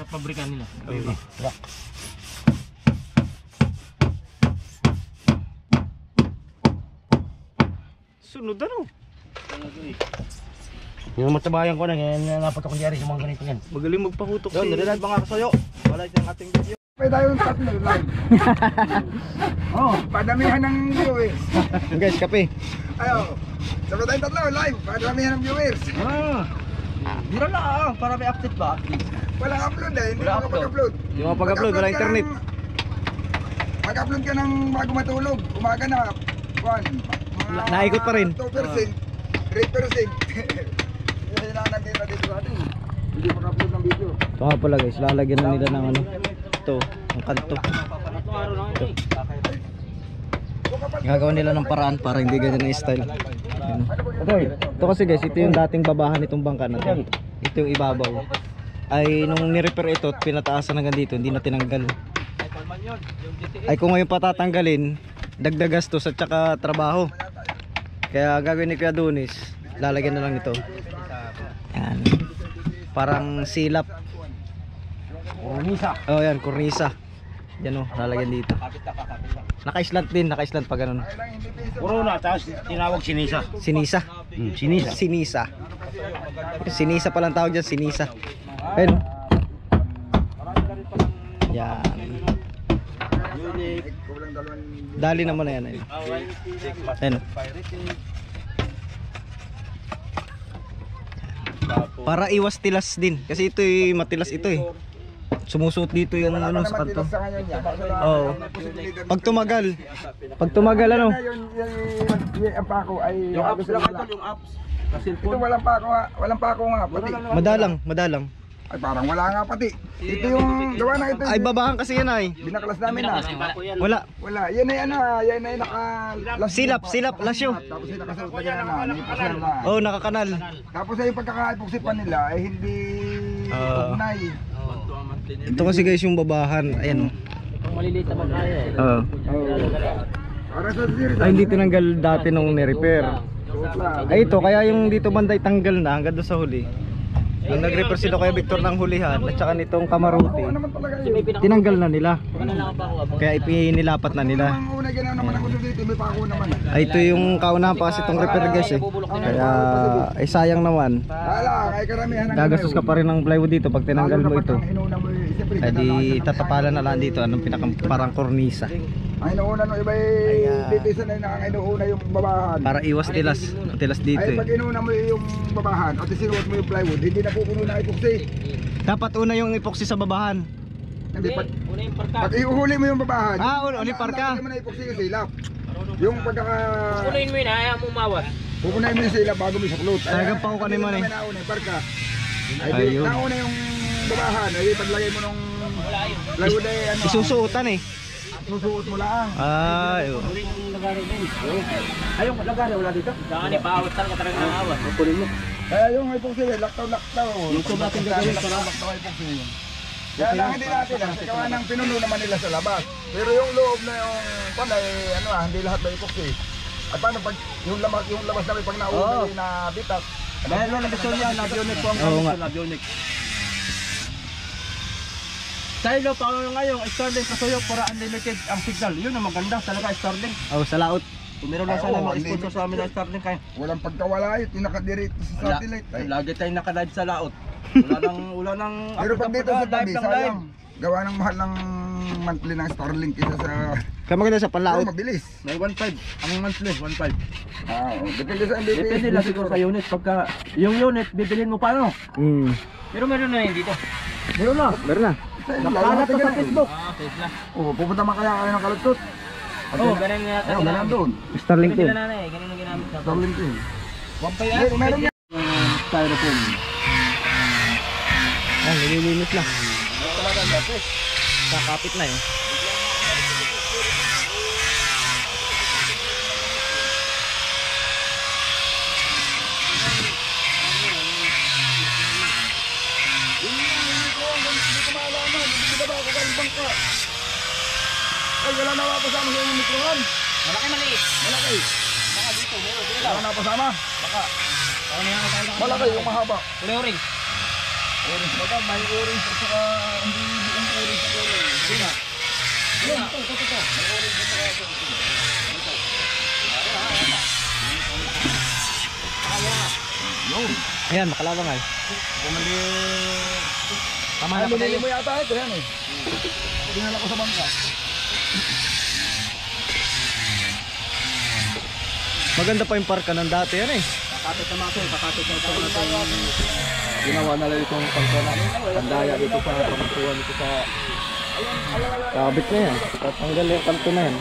pabrika nila. Okay. Sunod ano? Yung matabayan ko na, ngayon napat akong diyari sa mga ganito yan. Magaling magpahutok Doon, narilag mga kasayo. Wala yung ating video. Pwede tayo tatlo live. Oh, padamihan ng viewers. Guys, kape. Ayo. Sabay tayong tatlo live. Padamihan ng viewers. Biro lang para may update ba? Walang upload eh. Hindi Wala makapag-upload. Hindi makapag-upload, wala internet. Mag-upload ka ng bago matulog. Umaga na. Naikot pa rin. 2%. 3%. Kasi nakakita dito sa atin. Hindi makapag-upload ng video. Ito nga pala guys, lalagyan na nila ng ano. Ito, ang kanto. Ito. Gagawa nila ng paraan para hindi ganyan ang style. Ayan. Ito kasi guys, ito yung dating babahan itong bangka na ito. Ito yung ibabaw. Ay nung ni-repair ito at pinataasan hanggang dito, hindi na tinanggal. Ay kung ngayon patatanggalin, dagdag gastos at saka trabaho. Kaya gagawin ni Kuya Dunis, lalagyan na lang ito. Ayan. Parang silap. Cornisa. Oh yan, cornisa. Yan o, lalagyan dito. Naka-islant din, naka-islant pa ganun. Corona, tapos tinawag sinisa. Sinisa. Sinisa. Sinisa. Sinisa palang tawag dyan, sinisa. Ayun. Yan. Dali naman na yan. Ayun. Ayun. Para iwas tilas din. Kasi ito matilas ito eh. Sumusuot dito yung ano sa kanto. Oo. Pag tumagal ano? Ang pako ay Yung apps lang ito, yung apps. ito walang pako nga pati. Madalang. Ay parang wala nga pati. Ito yung gawa na ito. Ay babahan kasi yan ay. Binaklas namin na. Wala. Yan ay ano, yan ay naka Silap, lasyo. Tapos ay nakasalta ganyan na, hindi pa siya na. Oh, nakakanal. Tapos ay yung pagkaka-epoxy nila ay hindi ugnay. Ito kasi guys yung babahan. Ayan oh. Maliliit naman kaya eh. Oo. Para sa series. Ay hindi tinanggal dati nung ni-repair. Ay ito, kaya yung dito banday tanggal na hanggang doon sa huli. Nung nag-repair sila kaya Victor ng hulihan at saka nitong Kamaruti, tinanggal na nila. Kaya ipinilapat na nila. Ang una gano'n naman ako dito, may pako naman. Ay ito yung kauna pa kasi itong repair guys eh. Kaya ay sayang naman. Wala, kay karamihan ng Gagastos ka pa rin ng plywood dito pag tinanggal mo ito. Ay di tatapalan na lang dito anong parang kornisa. Ay nauna no iba dito na nakakainuuna yung babahan. Para iwas tilas dito Ay eh. pag inuna mo yung babahan at sinuot mo yung plywood, hindi na pupuno na epoxy. Dapat una yung epoxy sa babahan. Hindi pag Una yung parka. pag ihuli mo yung babahan. Uli parka. Hindi mo na epoxy yung silap. Yung pagkaka Unahin mo yun, ayaw mo umawas. pupunayin mo yung silap bago mo suklot. Talagang paukanin mo na eh. Nauna yung parka. Ay Ayun. nauna yung babahan, ay paglagay mo nung plywood ay ano. Isusuotan eh. Susuot mo lang. Ay. Yung lagari din. Ay yung lagari wala dito. Saan ipaawat talaga talaga ng awas. Kunin mo. Kaya yung epoxy, laktaw. Yung tube natin gagawin para laktaw epoxy yun. Kaya lang hindi natin sa gawa ng pinuno naman nila sa labas. Pero yung loob na yung panay, hindi lahat may epoxy. At paano pag yung labas namin pag nauna na bitak. Dahil lang gusto niya, Nabionic po ang Oo nga. Nabionic. Sa ilo, paano ngayon, Starlink Kasuyok para unlimited ang signal. Yun ang maganda talaga, Starlink. Oh, sa laot. Kung meron lang sana mag-sponsor sa amin ng Starlink kayo. Walang pagkawala yun, nakadiret sa satellite. Ay. Lagi tayong nakalive sa laot. Wala nang Pero pag dito sa tabi, sayang. Gawa ng mahal ng monthly ng Starlink isa sa... Kaya maganda sa Pero panlaot. mabilis. May 1.5. Ang monthly, 1.5. Depende sa MBPS. Depende lang siguro sa unit. Pagka yung unit, bibilhin mo paano? Pero meron na yun dito. Meron na. Meron na. Nakahanap ka sa Facebook. Tesla. Pupunta man kaya kayo ng Kalugtot. Ganun nga natin. Ganun doon. Starlink to. Ganun ang ginamit sa Starlink din. 1.5. Meron yan. Styrofoam. Ay, nililinis na. Kakapit na eh. Ay, wala na mapasama sa inyong mikrohan. Malaki maliit. Malaki. Baka dito, meron. Wala na mapasama. Baka. Ano yan tayo? Malaki yung mahaba. Kulay orange. Orange baga, may orange at saka hindi buong orange at saka. Hindi na. Yun, ito. May orange at saka ito. Yun. Ayan, makalawang ay. Bumali. Tama na pa Binili tayo. mo yata ito yan eh. Dinala ko sa bangka. Maganda pa yung parka ng dati yan eh. Kakapit na mga kakapit na ito ginawa na lang itong pangkona. Pandaya dito sa pangkuhan dito sa Kabit na yan. Tatanggal yung kanto na yan.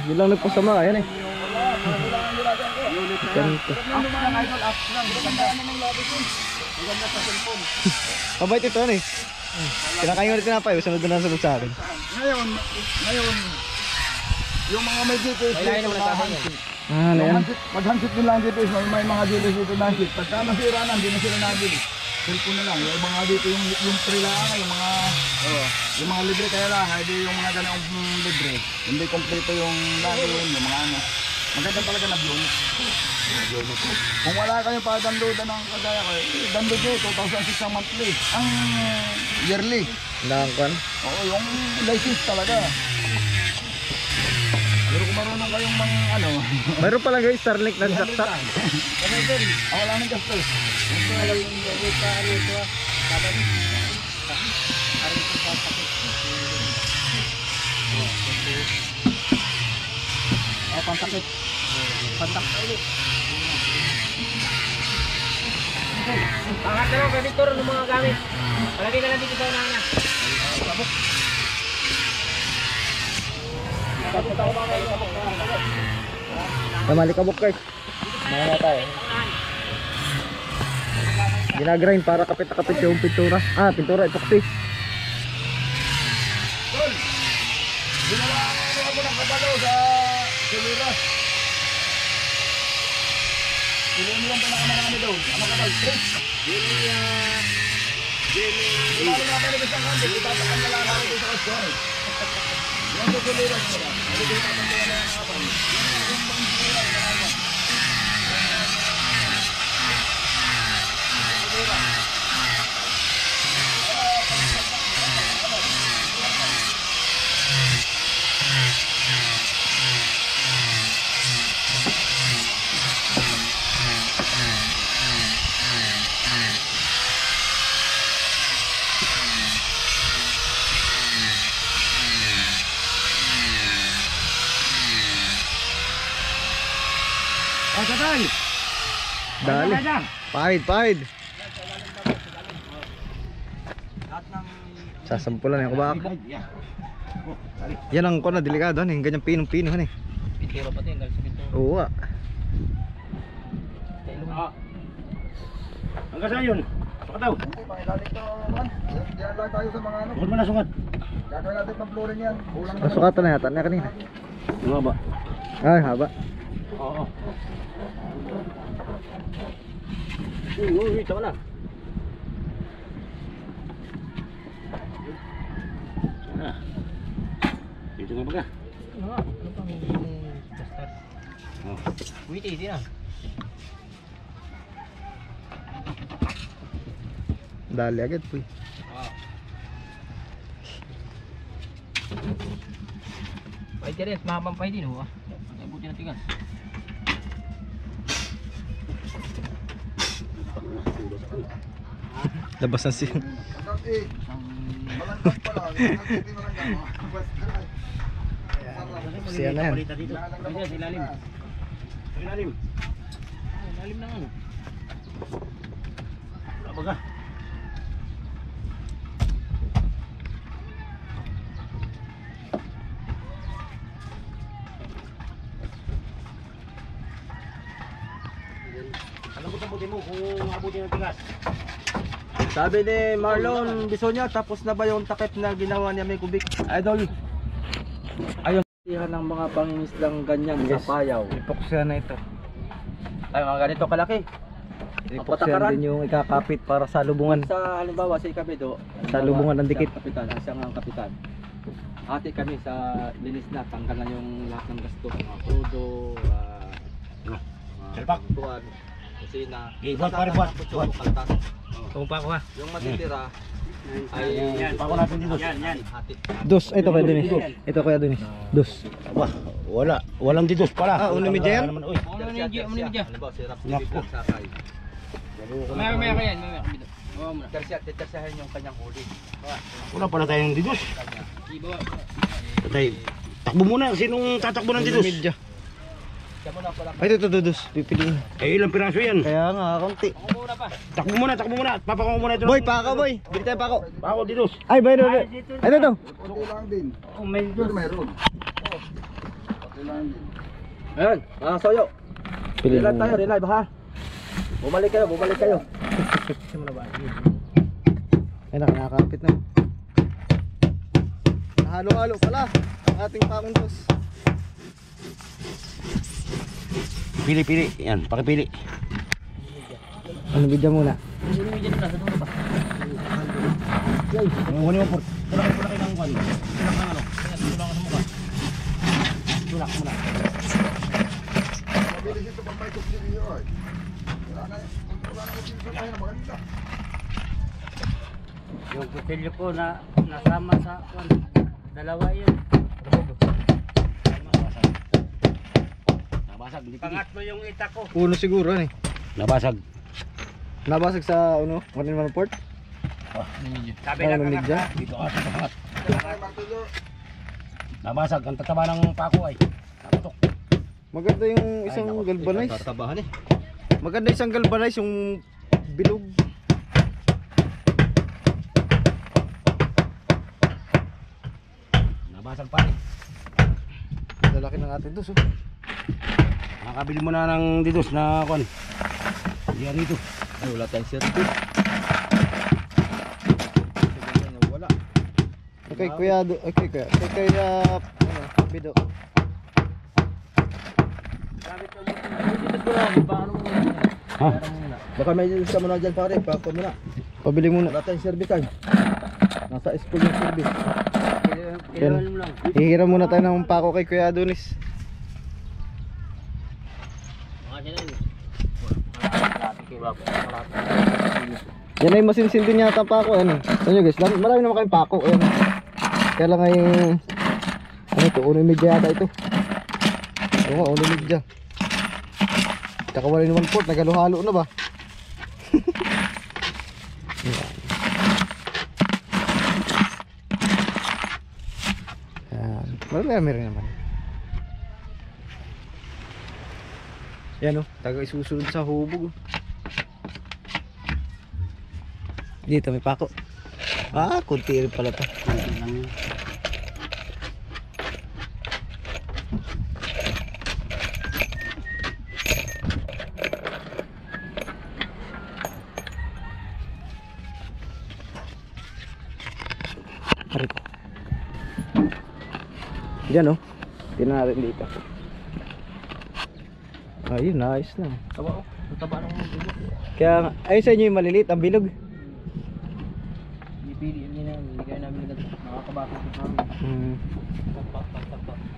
Yun lang nagpasama. Ayan eh. Ganito. Kabait ito yan eh. Kinakain ulit tinapay. Sunod na sunod sa akin. Ngayon, yung mga may GPS dito na handset. Ah, ano yan? Pag-handset nila ang GPS, may mga GPS dito na handset. Pagka nasira na, hindi na sila nabili. Cellphone na lang. Yung mga dito, yung free lang, yung mga libre kaya lang, hindi yung mga ganang libre. Hindi kompleto yung lagin, yung mga ano. Maganda talaga na Bionix. Kung wala kayong pa-downloadan ng kagaya ko, download nyo, 2,600 ang monthly. Ang yearly. Nakakwan. Oo, yung license talaga. Pero kung marunong kayong mga ano, Mayroon pala guys, Starlink nagsaksak. kasi din, wala nang gastos. pantakit. Pantakit. Pangat na lang, Victor, ng mga gamit. Palagay na lang dito sa unahan na. Namali ka buk guys. Mga tayo. Ginagrind para kapit na kapit yung pintura. Ah, pintura, epoxy. Tol, ginawa ako ng kabalo sa Siliras. Ilan lang pinakamarami daw. Ano ka daw? Lalo na pa rin isang kanto. Itatakang na lang ako sa kasyon. Yan sa Siliras mo lang. Ano dito tatang na lang ako. Dali. Pahid. Sasampulan yung kubak. Yan ang kuna, delikado han eh. Ganyan pinong-pino han eh. Pitiro pati, ang galing sa pitiro. Oo ah. Hanggang saan yun? Pakataw. Makilalit to man. Diyan lang tayo sa mga ano. Bukod mo na sungat. Gagawin natin pang flooring yan. Kulang naman. Nasukatan na yata na kanina. Ano ba? Ay, haba. Oo. Uy, tama na. Dito nga baga. Ano nga? Ano pang dastar? Wait, easy na. Dali agad po. Pahit ka rin, mahabang pahit din. Ay, buti na tigas. Labas ng sin. Malangkap pa lang. Hindi malangkap. Siya na yan. Pwede, sa ilalim. Sa ilalim. Ilalim na nga. Wala baga. Alam ko sa buti mo kung abutin ng tigas. Sabi ni Marlon Bisonya, tapos na ba yung takip na ginawa niya may kubik? Idol, ayun ng mga pangingislang ganyan Yes. sa payaw. Epoxy na ito. Ay, mga ganito kalaki. Epoxy patakaran. din yung ikakapit para sa lubungan. Sa halimbawa sa Ikabedo, Sa lubungan ng dikit. Kapitan, siyang ang kapitan. hati kami sa linis na, tanggal na yung lahat ng gasto, mga krudo, Salpak. tuwan, kusina. Buat pare, buat. Kaltas. Tumpa ko ha. Yung matitira ay Pako natin dito. hati. Dos, ito kaya Dennis. Ito kaya Dennis. Dos. Wah, walang didos pala. Uno medya yan? Uy. Halimbawa, si Raps TV Naku. Vlog sakay. Mamaya ka yan, mamaya. Oo muna. Tersiyahin yung kanyang huli. Wala pala tayong didos. Ibawa. Patay. Takbo muna. Sinong tatakbo ng didos? Medya. Siya mo na pala. Ay, ito dos. Pipiliin. Eh, ilang piraso yan? Kaya nga, konti. Takbo muna. Papako muna ito. Boy, pako boy. Bili tayo pako. Pako didos. Ay, boy, boy. Ay, ito. Kunti lang din. May Pero mayroon. Kunti lang din. Ayan, mga soyo. Piliin Relive mo. tayo, relive ha. Bumalik kayo. Ay, nakakapit na. Halo-halo pala. Ang ating pakong dos. Pili. Yan, pakipili. Ano bidya muna? Ang huli mo po. Tulak ng kwan. Tulak ng ano. Tulak sa mukha. Tulak muna. Mabilis ito pag may kutsili yun. Wala na kutsili tayo na maganda. Yung kutilyo ko na nasama sa dalawa yun. Nabasag. Pangatlo yung ita ko. Uno siguro, ano eh. Nabasag. Nabasag sa, ano, 1-in-1 port. Sabi Ay, lang ano, medya. Dito ka sa pangat. Ay, martilyo. Nabasag. Ang tataba ng pako ay. Naputok. Maganda yung isang galvanize. Tatabahan eh. Maganda isang galvanize yung bilog. Nabasag pa rin. Lalaki ng ating dos, oh. Nakabili mo na ng didos na kwan. Yan ito. Ay, wala tayong service. Wala. Okay, kuya, okay, kuya. Okay, kuya, ano, bido. Ha? Baka may isa mo na dyan pare, pako mo na. Pabili muna. Wala tayong service tayo. Nasa school yung service. Yan. Hihiram muna tayo ng pako kay Kuya Adonis. Yan ay masinsin din yata pako. Ano? Ano nyo guys? Marami naman kayong pako. Ayan. Kaya lang ay ano ito? Uno medya yata ito. Oo nga, uno medya. Tsaka wala naman port. Nagalo-halo na ba? Yan. Marami rin naman. Yan o, taga isusunod sa hubog. Dito may pako. Ah, kunti rin pala to. Arito. Diyan o. Tingnan natin dito. Ayun, nice na. Taba oh. Taba ng mga bilog. Kaya, ayun sa inyo yung maliliit, ang bilog. Bibili yun na, hindi kayo namin nakakabakot sa namin.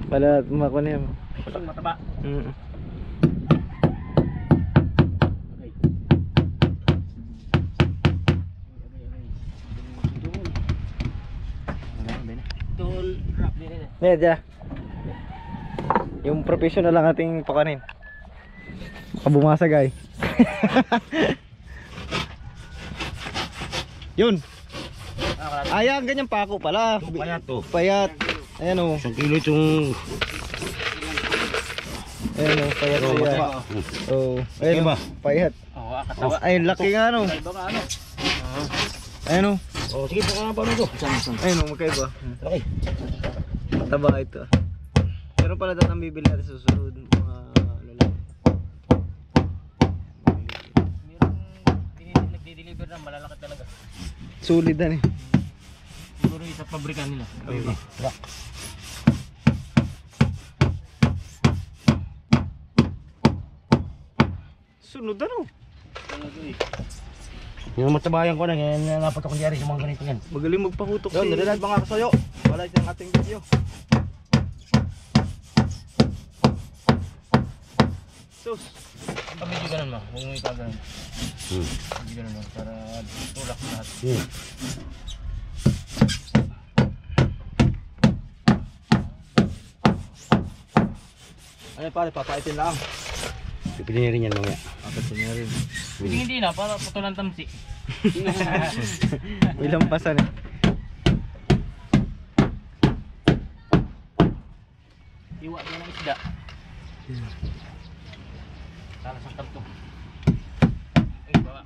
Pala, mako na yan. Pasang mataba. Doon, rap din eh. Medya. Yung professional lang ating pakanin. Baka bumasag ay. Yun. Ayan, ganyan pa ako pala. Payat to. Payat. Ayan o. 1 kilo itong... Ayan o, payat siya. Oh, ayan o, payat. Oo, akatawa. Ay, laki nga no. Baka ano? Ayan o. Oh, sige po ka pa ito. Ayun o, magkaiba. Okay. Taba ito. Pero pala datang bibili natin sa susunod. Mga lalaki. Meron nagdi-deliver na malalaki talaga. Sulit na eh. Siguro yung sa pabrika nila. Okay. Sunod ano? Yung matabayan ko na, yan napat akong diyari sa mga ganito yan. Magaling magpahutok Yun, nililive mga kasayo. Wala yung ating video. Sus. Medyo ganun ma, kung may kaganon. Medyo ganun ma, para tulak lahat. Ano pare, papaitin lang. Pipiliin rin yan mamaya. Papaitin niya rin. Hindi na, para putulan tamsi. May lampasan eh. Iwa niya ng isda. Talas ang kanto. Ay, bawa.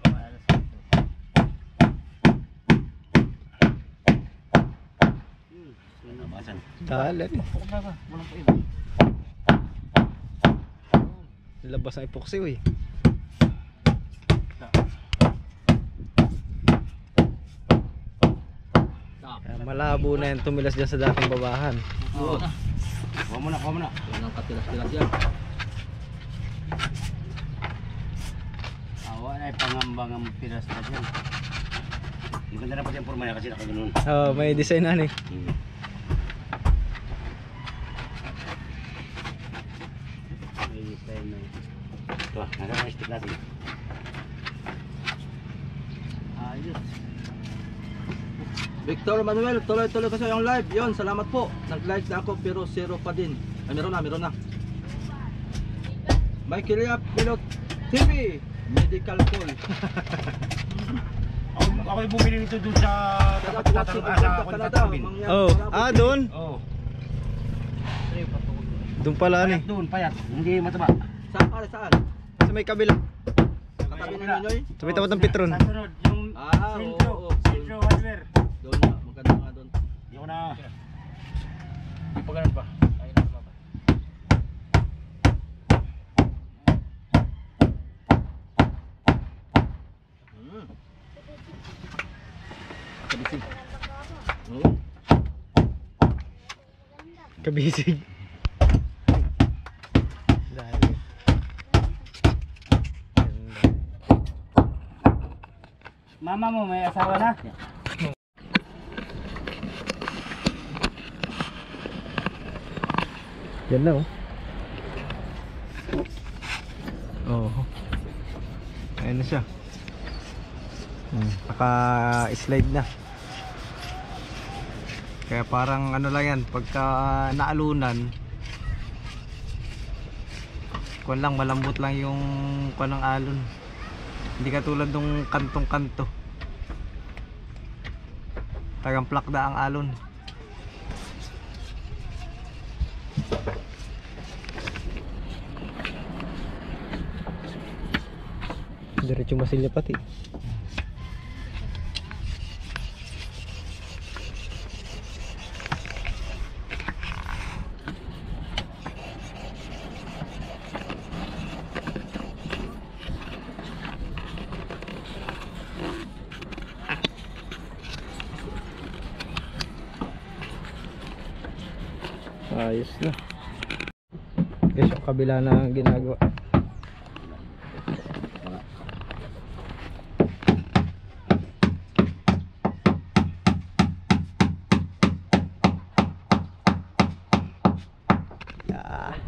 Basan. Dalan. Walang pa iba. Labas ang epoxy eh. Malabo na yan tumilas dyan sa dating babahan. Oo. Kuha mo na, kuha mo na. Yan ang katilas-tilas yan. Awa na, pangambang ang piras na dyan. Maganda na pati ang forma niya kasi nakaganon. May design na eh. May style na ito. Ito, nasa na stick natin. Ayos. Victor Manuel, tuloy-tuloy kasi yung live. Yon, salamat po. Nag-like na ako pero zero pa din. Ay, meron na. Michael Yap, Pilot TV, Medical Call. Ako'y bumili nito dun sa Canada. Doon. Oo. Doon pala Payat doon, payat. Hindi mataba. Saan pare, saan? Sa may kabila. Katabi ni Noy? Sa may tapat ng Petron. Sa sunod, yung Oo. Centro Hardware. Doon na, maganda nga doon. Hindi ko na. Hindi pa ganun pa. Ayun na ba? Kabisig. Dali. Mama mo may asawa na? Yan na oh. Oo. Ayan na siya. Naka-slide na. Kaya parang ano lang yan, pagka naalunan, kuwan lang, malambot lang yung kuwan ng alon. Hindi katulad nung kantong-kanto. Tagang plakda ang alon. Diretso masilya pati. Ayos na. Guys, yung kabila na ginagawa.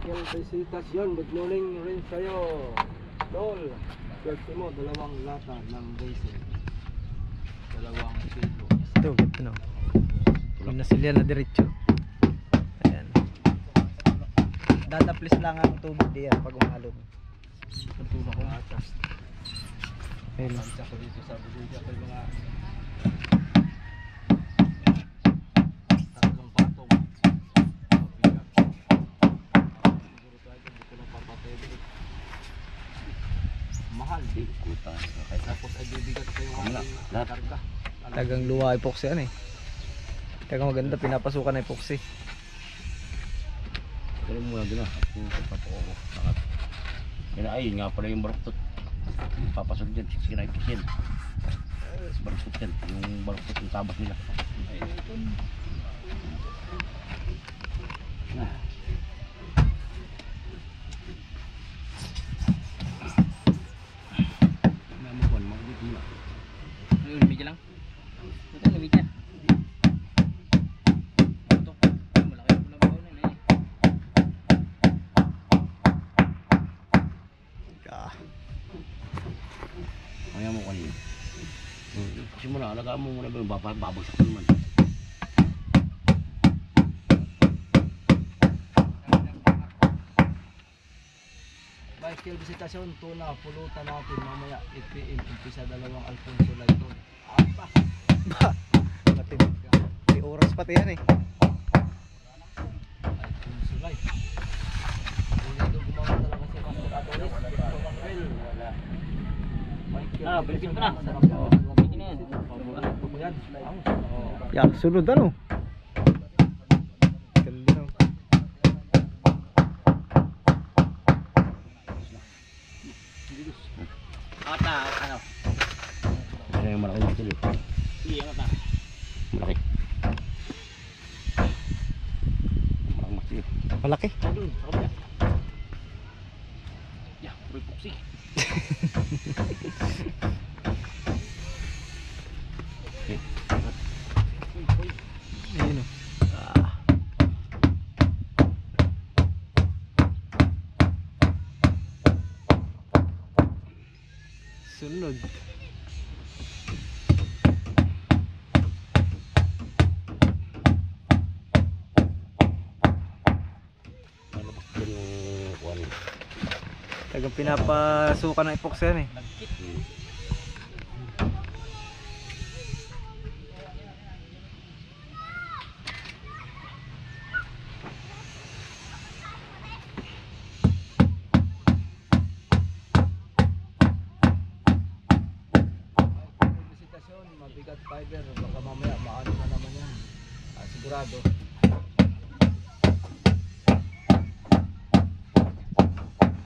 Yung presentasyon, good morning rin sa'yo. Dol, swerte mo, 2 lata ng basil. 2 kilo. Ito, ganda no. Yung nasilya na diretso. Ayan. Dadaplis lang ang tubig diyan pag umalon. Pagtulak ko atas. Ayun. Pansya ko dito sa budiga ko yung mga tatlong patong. Siguro tayo dito ng papatebe. Mahal di. Kutas. Tapos ay bibigat ko yung Wala, ating lahat. karga. Tagang luwa epoxy yan eh. Tagang maganda, pinapasukan na epoxy. Pero muna doon na. Kung papako ko. Yan ayun nga pala yung baruktot. Papasok dyan. Sinipis yan. Baruktot yan. Yung baruktot yung tabas nila. alagaan mo muna ba yung babagsak naman. Michael Visitasyon, tuna, pulutan natin mamaya 8 PM, umpisa 2 Alfonso Lighton. Apa? Matindi. May oras pati yan eh. Alfonso Light. Kung ito gumawa talaga si Master Adonis, Michael, wala. Michael, Pilipin pa na. sarap na. Pilipin na yan. Paborito ko yan. Oo. Yak, sunod ano? Ganda no. Ata, ano? Ano yung malaking matil eh. Sige, ata. Malaki. Malaking matil. Malaki. Doon, sa kabila. Yeah, may puksi. Ayun oh. Sunod. Malabas din yung kuwan. Tagang pinapasukan ng epoxy yan eh. Visitasyon, mabigat fiber, baka mamaya maano na naman yan. Sigurado.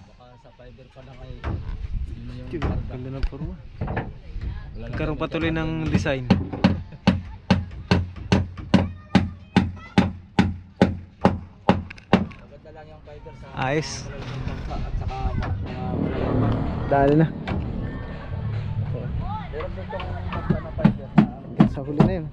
Baka sa fiber pa lang ay yun na yung karga. Ganda ng forma. Nagkaroon patuloy ng design. Maganda lang yung fiber sa Ayos. bangka at saka mga Dali na. meron din itong bangka na fiber na Sa huli na yun.